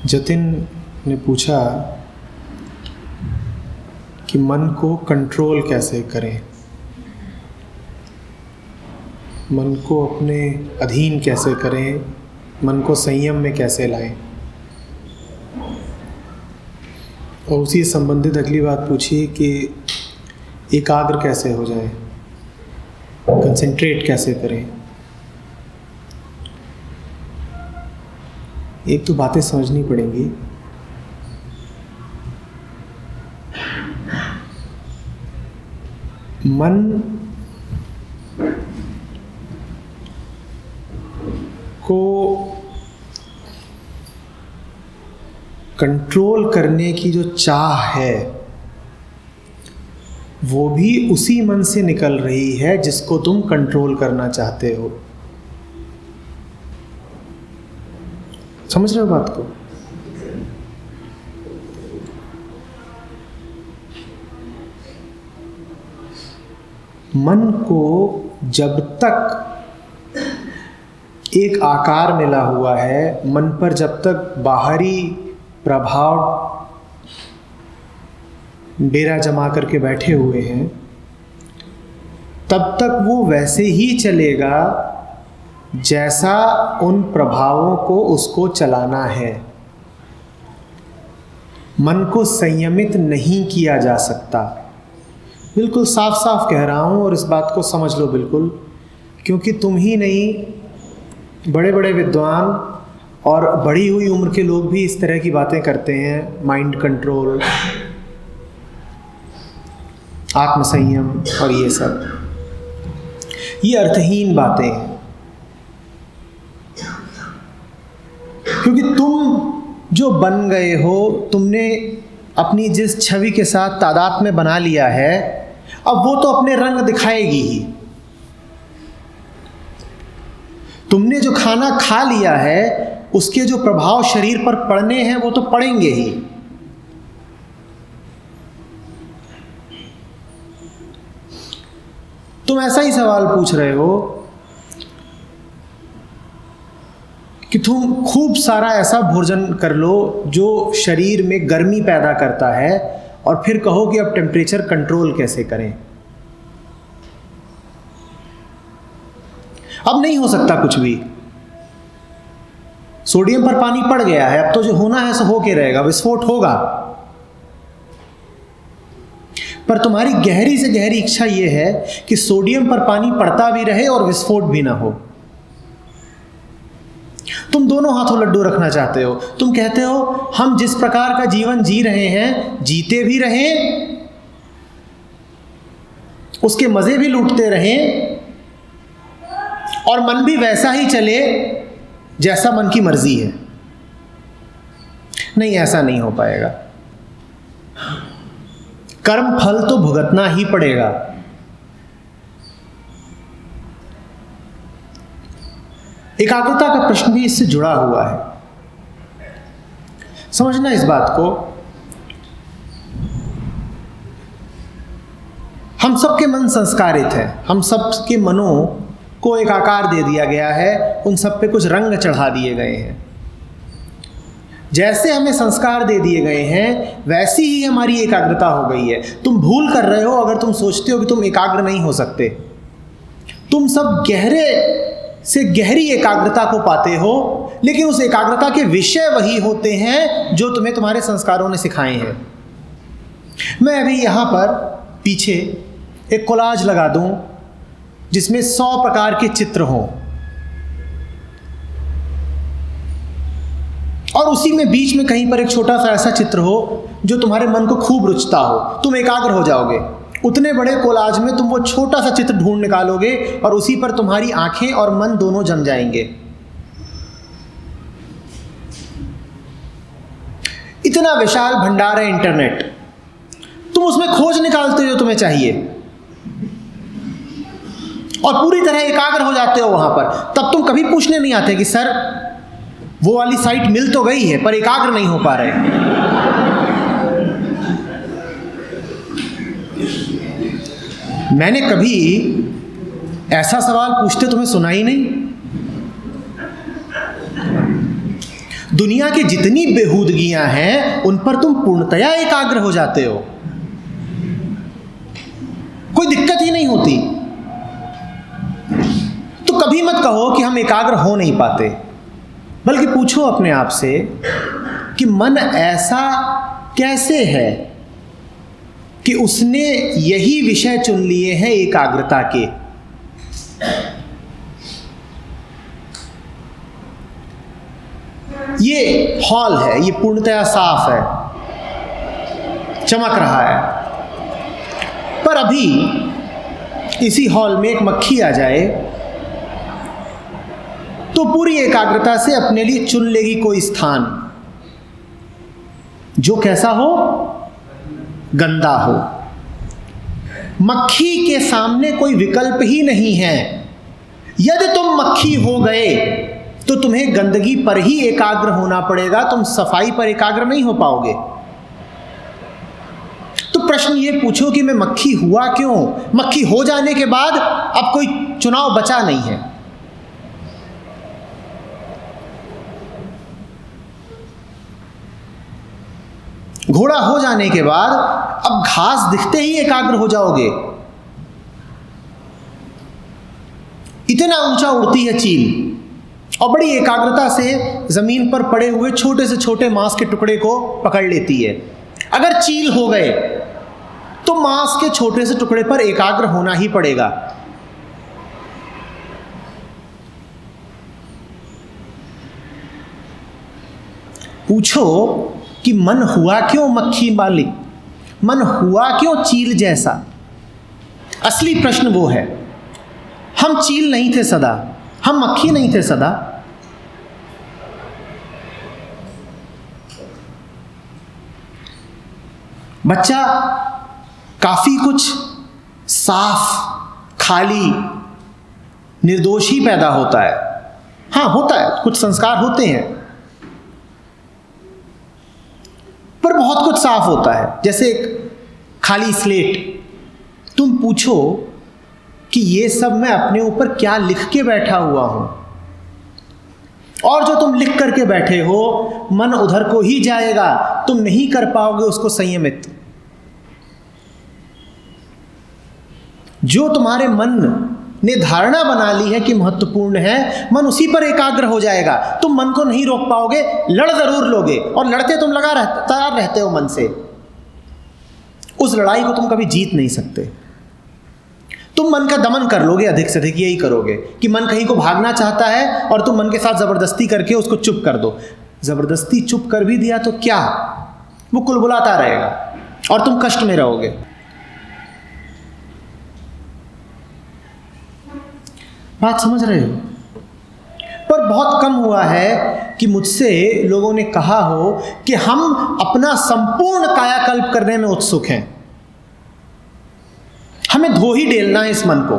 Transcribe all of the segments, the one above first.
जतिन ने पूछा कि मन को कंट्रोल कैसे करें, मन को अपने अधीन कैसे करें, मन को संयम में कैसे लाएं। और उसी संबंधित अगली बात पूछी कि एकाग्र कैसे हो जाए, कंसंट्रेट कैसे करें। एक तो बातें समझनी पड़ेंगी। मन को कंट्रोल करने की जो चाह है वो भी उसी मन से निकल रही है जिसको तुम कंट्रोल करना चाहते हो। समझ रहे हो बात को? मन को जब तक एक आकार मिला हुआ है, मन पर जब तक बाहरी प्रभाव डेरा जमा करके बैठे हुए हैं, तब तक वो वैसे ही चलेगा जैसा उन प्रभावों को उसको चलाना है। मन को संयमित नहीं किया जा सकता। बिल्कुल साफ साफ कह रहा हूँ और इस बात को समझ लो बिल्कुल, क्योंकि तुम ही नहीं, बड़े बड़े विद्वान और बड़ी हुई उम्र के लोग भी इस तरह की बातें करते हैं। माइंड कंट्रोल, आत्मसंयम और ये सब, ये अर्थहीन बातें हैं। क्योंकि तुम जो बन गए हो, तुमने अपनी जिस छवि के साथ तादाद में बना लिया है, अब वो तो अपने रंग दिखाएगी ही। तुमने जो खाना खा लिया है उसके जो प्रभाव शरीर पर पड़ने हैं वो तो पड़ेंगे ही। तुम ऐसा ही सवाल पूछ रहे हो कि तुम खूब सारा ऐसा भोजन कर लो जो शरीर में गर्मी पैदा करता है और फिर कहो कि अब टेम्परेचर कंट्रोल कैसे करें। अब नहीं हो सकता कुछ भी। सोडियम पर पानी पड़ गया है, अब तो जो होना है सो होके रहेगा, विस्फोट होगा। पर तुम्हारी गहरी से गहरी इच्छा यह है कि सोडियम पर पानी पड़ता भी रहे और विस्फोट भी ना हो। तुम दोनों हाथों लड्डू रखना चाहते हो। तुम कहते हो हम जिस प्रकार का जीवन जी रहे हैं, जीते भी रहें, उसके मजे भी लूटते रहें और मन भी वैसा ही चले जैसा मन की मर्जी है। नहीं, ऐसा नहीं हो पाएगा। कर्म फल तो भुगतना ही पड़ेगा। एकाग्रता का प्रश्न भी इससे जुड़ा हुआ है। समझना इस बात को। हम सबके मन संस्कारित हैं, हम सबके मनों को एक आकार दे दिया गया है, उन सब पे कुछ रंग चढ़ा दिए गए हैं। जैसे हमें संस्कार दे दिए गए हैं वैसी ही हमारी एकाग्रता हो गई है। तुम भूल कर रहे हो अगर तुम सोचते हो कि तुम एकाग्र नहीं हो सकते। तुम सब गहरे से गहरी एकाग्रता को पाते हो, लेकिन उस एकाग्रता के विषय वही होते हैं जो तुम्हें तुम्हारे संस्कारों ने सिखाए हैं। मैं अभी यहाँ पर पीछे एक कोलाज लगा दूं जिसमें 100 प्रकार के चित्र हों और उसी में बीच में कहीं पर एक छोटा सा ऐसा चित्र हो जो तुम्हारे मन को खूब रुचता हो, तुम एकाग्र हो जाओगे। उतने बड़े कोलाज में तुम वो छोटा सा चित्र ढूंढ निकालोगे और उसी पर तुम्हारी आंखें और मन दोनों जम जाएंगे। इतना विशाल भंडार है इंटरनेट, तुम उसमें खोज निकालते हो जो तुम्हें चाहिए और पूरी तरह एकाग्र हो जाते हो वहां पर। तब तुम कभी पूछने नहीं आते कि सर वो वाली साइट मिल तो गई है पर एकाग्र नहीं हो पा रहे। मैंने कभी ऐसा सवाल पूछते तुम्हें सुना ही नहीं। दुनिया की जितनी बेहूदगियां हैं उन पर तुम पूर्णतया एकाग्र हो जाते हो, कोई दिक्कत ही नहीं होती। तो कभी मत कहो कि हम एकाग्र हो नहीं पाते, बल्कि पूछो अपने आप से कि मन ऐसा कैसे है कि उसने यही विषय चुन लिए हैं एकाग्रता के। ये हॉल है, ये पूर्णतया साफ है, चमक रहा है, पर अभी इसी हॉल में एक मक्खी आ जाए तो पूरी एकाग्रता से अपने लिए चुन लेगी कोई स्थान जो कैसा हो, गंदा हो। मक्खी के सामने कोई विकल्प ही नहीं है। यदि तुम मक्खी हो गए तो तुम्हें गंदगी पर ही एकाग्र होना पड़ेगा, तुम सफाई पर एकाग्र नहीं हो पाओगे। तो प्रश्न ये पूछो कि मैं मक्खी हुआ क्यों? मक्खी हो जाने के बाद अब कोई चुनाव बचा नहीं है। घोड़ा हो जाने के बाद अब घास दिखते ही एकाग्र हो जाओगे। इतना ऊंचा उड़ती है चील और बड़ी एकाग्रता से जमीन पर पड़े हुए छोटे से छोटे मांस के टुकड़े को पकड़ लेती है। अगर चील हो गए तो मांस के छोटे से टुकड़े पर एकाग्र होना ही पड़ेगा। पूछो कि मन हुआ क्यों मक्खी मालिक, मन हुआ क्यों चील जैसा? असली प्रश्न वो है। हम चील नहीं थे सदा, हम मक्खी नहीं थे सदा। बच्चा काफी कुछ साफ, खाली, निर्दोष ही पैदा होता है। हाँ होता है, कुछ संस्कार होते हैं, पर बहुत कुछ साफ होता है, जैसे एक खाली स्लेट। तुम पूछो कि ये सब मैं अपने ऊपर क्या लिख के बैठा हुआ हूं, और जो तुम लिख करके बैठे हो मन उधर को ही जाएगा, तुम नहीं कर पाओगे उसको संयमित। जो तुम्हारे मन ने धारणा बना ली है कि महत्वपूर्ण है, मन उसी पर एकाग्र हो जाएगा। तुम मन को नहीं रोक पाओगे, लड़ जरूर लोगे, और लड़ते तुम तैयार रहते हो मन से। उस लड़ाई को तुम कभी जीत नहीं सकते। तुम मन का दमन कर लोगे, अधिक से अधिक यही करोगे कि मन कहीं को भागना चाहता है और तुम मन के साथ जबरदस्ती करके उसको चुप कर दो। जबरदस्ती चुप कर भी दिया तो क्या, वो कुलबुलाता रहेगा और तुम कष्ट में रहोगे। बात समझ रहे हो? पर बहुत कम हुआ है कि मुझसे लोगों ने कहा हो कि हम अपना संपूर्ण कायाकल्प करने में उत्सुक हैं, हमें धो ही डेलना है इस मन को,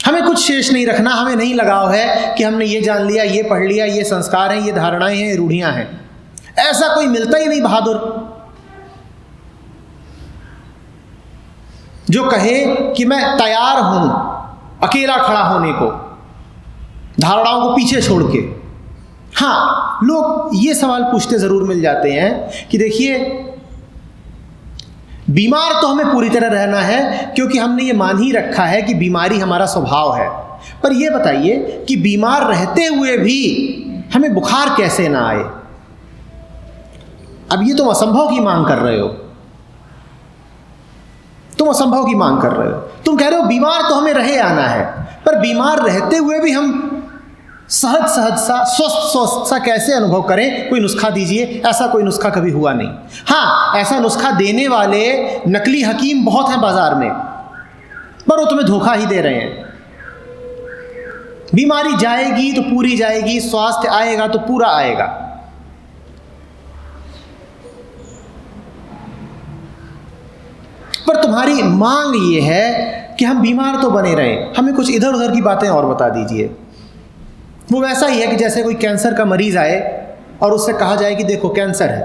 हमें कुछ शेष नहीं रखना, हमें नहीं लगाव है कि हमने ये जान लिया, ये पढ़ लिया, ये संस्कार हैं, ये धारणाएं हैं, ये रूढ़ियां हैं। ऐसा कोई मिलता ही नहीं बहादुर जो कहे कि मैं तैयार हूं अकेला खड़ा होने को, धारणाओं को पीछे छोड़ के। हाँ, लोग ये सवाल पूछते जरूर मिल जाते हैं कि देखिए, बीमार तो हमें पूरी तरह रहना है क्योंकि हमने ये मान ही रखा है कि बीमारी हमारा स्वभाव है, पर यह बताइए कि बीमार रहते हुए भी हमें बुखार कैसे ना आए? अब ये तुम असंभव की मांग कर रहे हो, तुम असंभव की मांग कर रहे हो। तुम कह रहे हो बीमार तो हमें रहे आना है, पर बीमार रहते हुए भी हम सहज सा, स्वस्थ सा कैसे अनुभव करें? कोई नुस्खा दीजिए। ऐसा कोई नुस्खा कभी हुआ नहीं। हाँ, ऐसा नुस्खा देने वाले नकली हकीम बहुत हैं बाजार में, पर वो तुम्हें धोखा ही दे रहे हैं। बीमारी जाएगी तो पूरी जाएगी, स्वास्थ्य आएगा तो पूरा आएगा। पर तुम्हारी मांग ये है कि हम बीमार तो बने रहें, हमें कुछ इधर उधर की बातें और बता दीजिए। वो वैसा ही है कि जैसे कोई कैंसर का मरीज आए और उससे कहा जाए कि देखो कैंसर है,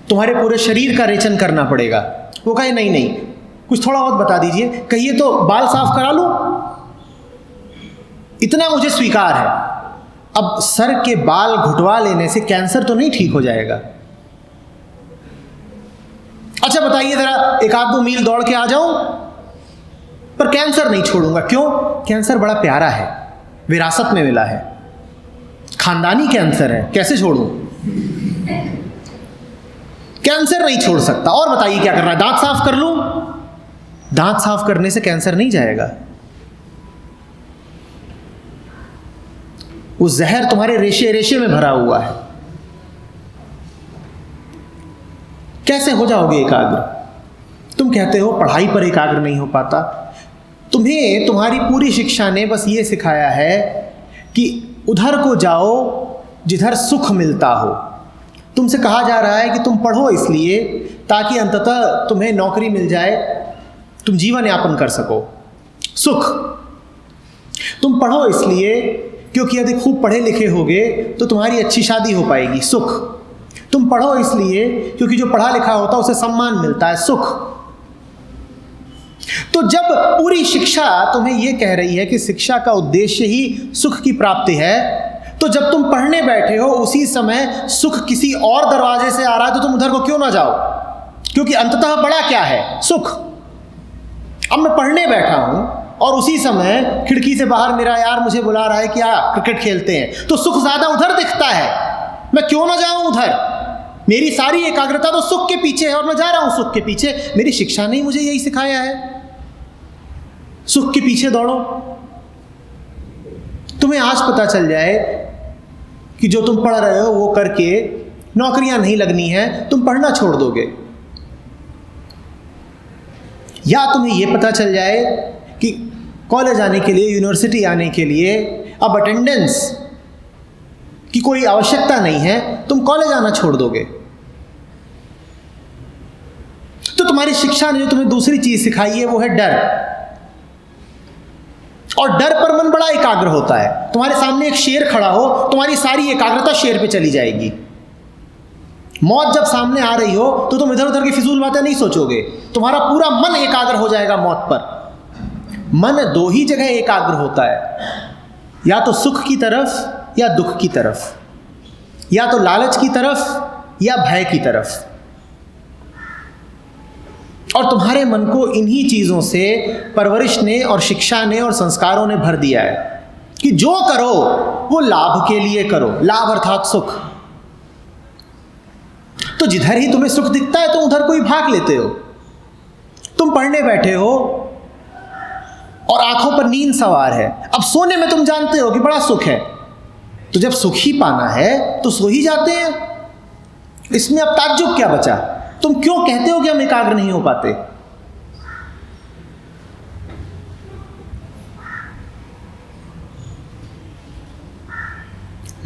तुम्हारे पूरे शरीर का रेचन करना पड़ेगा। वो कहे नहीं नहीं, कुछ थोड़ा बहुत बता दीजिए। कहिए तो बाल साफ करा लो, इतना मुझे स्वीकार है। अब सर के बाल घुटवा लेने से कैंसर तो नहीं ठीक हो जाएगा। अच्छा बताइए जरा, एक आध 2 मील दौड़ के आ जाऊं पर कैंसर नहीं छोड़ूंगा। क्यों? कैंसर बड़ा प्यारा है, विरासत में मिला है, खानदानी कैंसर है, कैसे छोड़ूं? कैंसर नहीं छोड़ सकता। और बताइए क्या करना है? दांत साफ कर लूं? दांत साफ करने से कैंसर नहीं जाएगा। वो जहर तुम्हारे रेशे रेशे में भरा हुआ है। कैसे हो जाओगे एकाग्र? तुम कहते हो पढ़ाई पर एकाग्र नहीं हो पाता। तुम्हें तुम्हारी पूरी शिक्षा ने बस ये सिखाया है कि उधर को जाओ जिधर सुख मिलता हो। तुमसे कहा जा रहा है कि तुम पढ़ो इसलिए ताकि अंततः तुम्हें नौकरी मिल जाए, तुम जीवन यापन कर सको, सुख। तुम पढ़ो इसलिए क्योंकि यदि खूब पढ़े लिखे होगे तो तुम्हारी अच्छी शादी हो पाएगी, सुख। तुम पढ़ो इसलिए क्योंकि जो पढ़ा लिखा होता है उसे सम्मान मिलता है, सुख। तो जब पूरी शिक्षा तुम्हें यह कह रही है कि शिक्षा का उद्देश्य ही सुख की प्राप्ति है, तो जब तुम पढ़ने बैठे हो उसी समय सुख किसी और दरवाजे से आ रहा है तो तुम उधर को क्यों ना जाओ? क्योंकि अंततः बड़ा क्या है? सुख। अब मैं पढ़ने बैठा हूं और उसी समय खिड़की से बाहर मेरा यार मुझे बुला रहा है कि क्रिकेट खेलते हैं, तो सुख ज्यादा उधर दिखता है, मैं क्यों ना जाऊं उधर? मेरी सारी एकाग्रता तो सुख के पीछे है और मैं जा रहा हूं सुख के पीछे। मेरी शिक्षा ने मुझे यही सिखाया है, सुख के पीछे दौड़ो। तुम्हें आज पता चल जाए कि जो तुम पढ़ रहे हो वो करके नौकरियां नहीं लगनी है, तुम पढ़ना छोड़ दोगे। या तुम्हें यह पता चल जाए कि कॉलेज आने के लिए, यूनिवर्सिटी आने के लिए अब अटेंडेंस की कोई आवश्यकता नहीं है, तुम कॉलेज आना छोड़ दोगे। तो तुम्हारी शिक्षा ने जो तुम्हें दूसरी चीज सिखाई है वो है डर। और डर पर मन बड़ा एकाग्र होता है। तुम्हारे सामने एक शेर खड़ा हो, तुम्हारी सारी एकाग्रता शेर पे चली जाएगी। मौत जब सामने आ रही हो तो तुम इधर उधर की फिजूल बातें नहीं सोचोगे, तुम्हारा पूरा मन एकाग्र हो जाएगा मौत पर। मन 2 ही जगह एकाग्र होता है, या तो सुख की तरफ या दुख की तरफ, या तो लालच की तरफ या भय की तरफ। और तुम्हारे मन को इन्हीं चीजों से परवरिश ने और शिक्षा ने और संस्कारों ने भर दिया है कि जो करो वो लाभ के लिए करो, लाभ अर्थात सुख। तो जिधर ही तुम्हें सुख दिखता है तुम उधर को ही भाग लेते हो। तुम पढ़ने बैठे हो और आंखों पर नींद सवार है, अब सोने में तुम जानते हो कि बड़ा सुख है, तो जब सुख ही पाना है तो सो ही जाते हैं। इसमें अब ताज्जुब क्या बचा? तुम क्यों कहते हो कि हम एकाग्र नहीं हो पाते?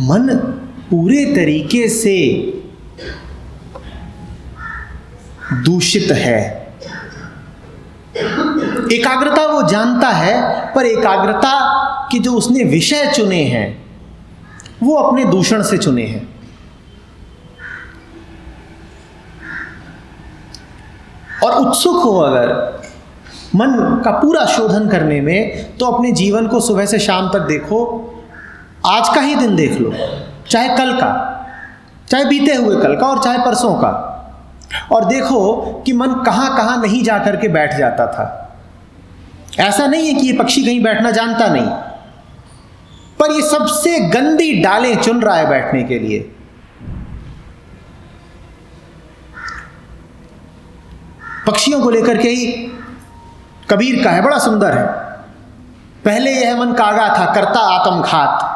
मन पूरे तरीके से दूषित है। एकाग्रता वो जानता है, पर एकाग्रता के जो उसने विषय चुने हैं वो अपने दूषण से चुने हैं। और उत्सुक हो अगर मन का पूरा शोधन करने में, तो अपने जीवन को सुबह से शाम तक देखो, आज का ही दिन देख लो, चाहे कल का, चाहे बीते हुए कल का और चाहे परसों का, और देखो कि मन कहाँ कहाँ नहीं जा कर के बैठ जाता था। ऐसा नहीं है कि ये पक्षी कहीं बैठना जानता नहीं, पर ये सबसे गंदी डालें चुन रहा है बैठने के लिए। पक्षियों को लेकर के ही कबीर का है, बड़ा सुंदर है। पहले यह मन कागा था करता आत्मघात।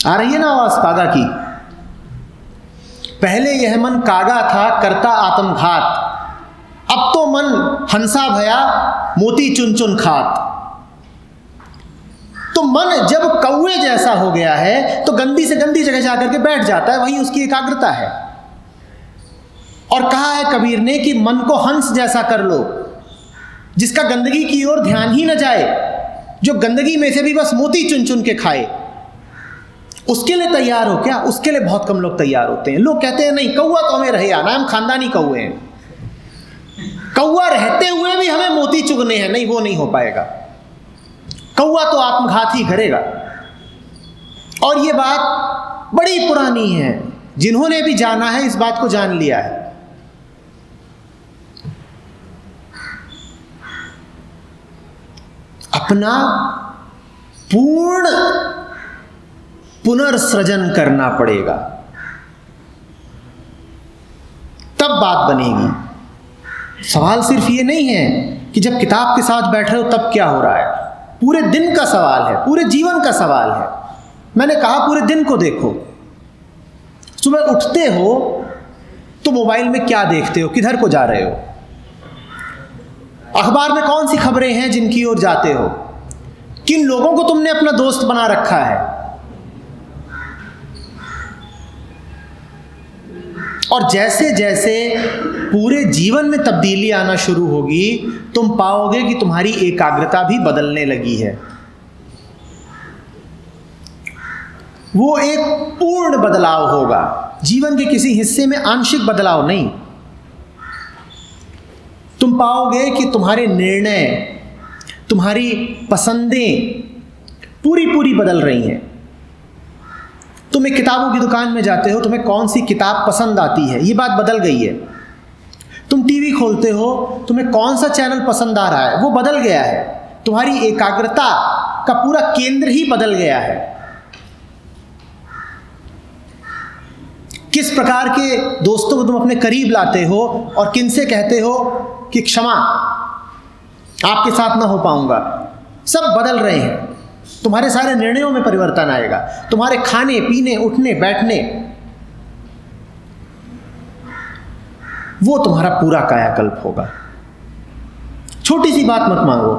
आ रही है ना आवाज कागा की? पहले यह मन कागा था करता आत्मघात, अब तो मन हंसा भया मोती चुन चुन खात। तो मन जब कौवे जैसा हो गया है तो गंदी से गंदी जगह जाकर के बैठ जाता है, वही उसकी एकाग्रता है। और कहा है कबीर ने कि मन को हंस जैसा कर लो, जिसका गंदगी की ओर ध्यान ही न जाए, जो गंदगी में से भी बस मोती चुन चुन के खाए। उसके लिए तैयार हो क्या? उसके लिए बहुत कम लोग तैयार होते हैं। लोग कहते हैं नहीं, कौवा तो हमें रहे आना, हम खानदानी कौवे हैं, कौवा रहते हुए भी हमें मोती चुगने हैं। नहीं, वो नहीं हो पाएगा। कौवा तो आत्मघात ही करेगा। और ये बात बड़ी पुरानी है, जिन्होंने भी जाना है इस बात को जान लिया है। अपना पूर्ण पुनर्सृजन करना पड़ेगा, तब बात बनेगी। सवाल सिर्फ ये नहीं है कि जब किताब के साथ बैठ रहे हो तब क्या हो रहा है, पूरे दिन का सवाल है, पूरे जीवन का सवाल है। मैंने कहा पूरे दिन को देखो। सुबह उठते हो तो मोबाइल में क्या देखते हो, किधर को जा रहे हो, अखबार में कौन सी खबरें हैं जिनकी ओर जाते हो, किन लोगों को तुमने अपना दोस्त बना रखा है। और जैसे जैसे पूरे जीवन में तब्दीली आना शुरू होगी, तुम पाओगे कि तुम्हारी एकाग्रता भी बदलने लगी है। वो एक पूर्ण बदलाव होगा, जीवन के किसी हिस्से में आंशिक बदलाव नहीं। तुम पाओगे कि तुम्हारे निर्णय, तुम्हारी पसंदें पूरी पूरी बदल रही हैं। तुम एक किताबों की दुकान में जाते हो, तुम्हें कौन सी किताब पसंद आती है, ये बात बदल गई है। तुम टीवी खोलते हो, तुम्हें कौन सा चैनल पसंद आ रहा है, वो बदल गया है। तुम्हारी एकाग्रता का पूरा केंद्र ही बदल गया है। किस प्रकार के दोस्तों को तुम अपने करीब लाते हो और किनसे कहते हो कि क्षमा, आपके साथ ना हो पाऊंगा, सब बदल रहे हैं। तुम्हारे सारे निर्णयों में परिवर्तन आएगा, तुम्हारे खाने पीने उठने बैठने, वो तुम्हारा पूरा कायाकल्प होगा। छोटी सी बात मत मांगो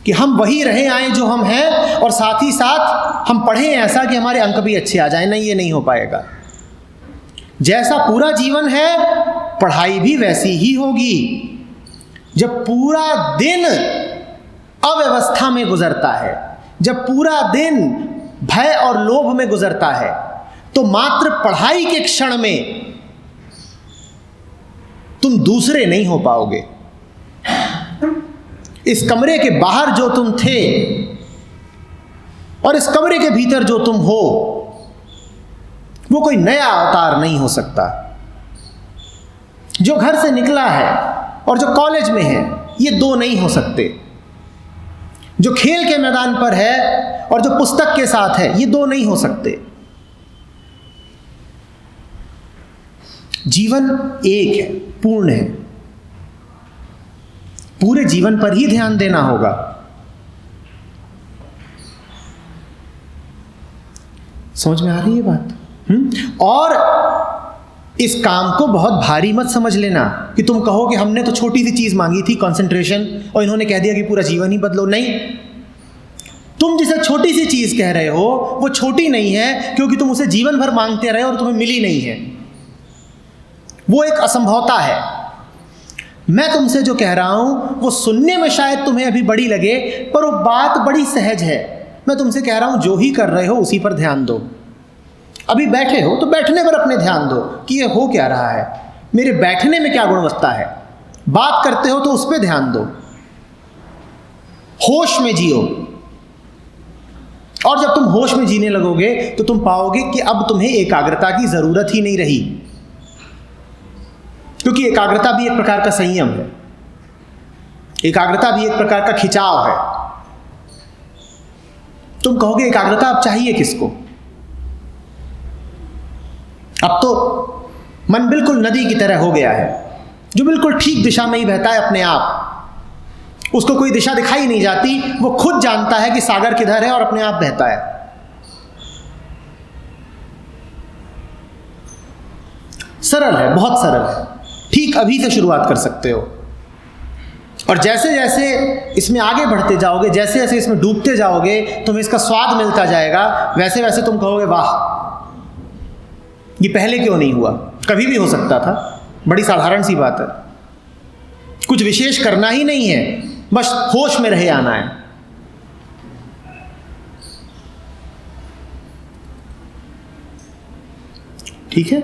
कि हम वही रहे आए जो हम हैं और साथ ही साथ हम पढ़ें ऐसा कि हमारे अंक भी अच्छे आ जाए। नहीं, ये नहीं हो पाएगा। जैसा पूरा जीवन है, पढ़ाई भी वैसी ही होगी। जब पूरा दिन अव्यवस्था में गुजरता है, जब पूरा दिन भय और लोभ में गुजरता है, तो मात्र पढ़ाई के क्षण में तुम दूसरे नहीं हो पाओगे। इस कमरे के बाहर जो तुम थे और इस कमरे के भीतर जो तुम हो, वो कोई नया अवतार नहीं हो सकता। जो घर से निकला है और जो कॉलेज में है, ये दो नहीं हो सकते। जो खेल के मैदान पर है और जो पुस्तक के साथ है, ये दो नहीं हो सकते। जीवन एक है, पूर्ण है। पूरे जीवन पर ही ध्यान देना होगा। समझ में आ रही है बात? और इस काम को बहुत भारी मत समझ लेना कि तुम कहो कि हमने तो छोटी सी चीज मांगी थी, कंसंट्रेशन, और इन्होंने कह दिया कि पूरा जीवन ही बदलो। नहीं, तुम जिसे छोटी सी चीज कह रहे हो वो छोटी नहीं है, क्योंकि तुम उसे जीवन भर मांगते रहे और तुम्हें मिली नहीं है। वो एक असंभवता है। मैं तुमसे जो कह रहा हूं वो सुनने में शायद तुम्हें अभी बड़ी लगे, पर वो बात बड़ी सहज है। मैं तुमसे कह रहा हूं जो ही कर रहे हो उसी पर ध्यान दो। अभी बैठे हो तो बैठने पर अपने ध्यान दो कि ये हो क्या रहा है, मेरे बैठने में क्या गुणवत्ता है। बात करते हो तो उस पर ध्यान दो, होश में जियो। और जब तुम होश में जीने लगोगे तो तुम पाओगे कि अब तुम्हें एकाग्रता की जरूरत ही नहीं रही, क्योंकि एकाग्रता भी एक प्रकार का संयम है, एकाग्रता भी एक प्रकार का खिंचाव है। तुम कहोगे एकाग्रता अब चाहिए किसको? अब तो मन बिल्कुल नदी की तरह हो गया है, जो बिल्कुल ठीक दिशा में ही बहता है अपने आप। उसको कोई दिशा दिखाई नहीं जाती, वो खुद जानता है कि सागर किधर है और अपने आप बहता है। सरल है, बहुत सरल है। ठीक अभी से शुरुआत कर सकते हो, और जैसे जैसे इसमें आगे बढ़ते जाओगे, जैसे जैसे इसमें डूबते जाओगे, तुम्हें इसका स्वाद मिलता जाएगा। वैसे वैसे तुम कहोगे वाह, ये पहले क्यों नहीं हुआ? कभी भी हो सकता था। बड़ी साधारण सी बात है, कुछ विशेष करना ही नहीं है, बस होश में रहे आना है। ठीक है।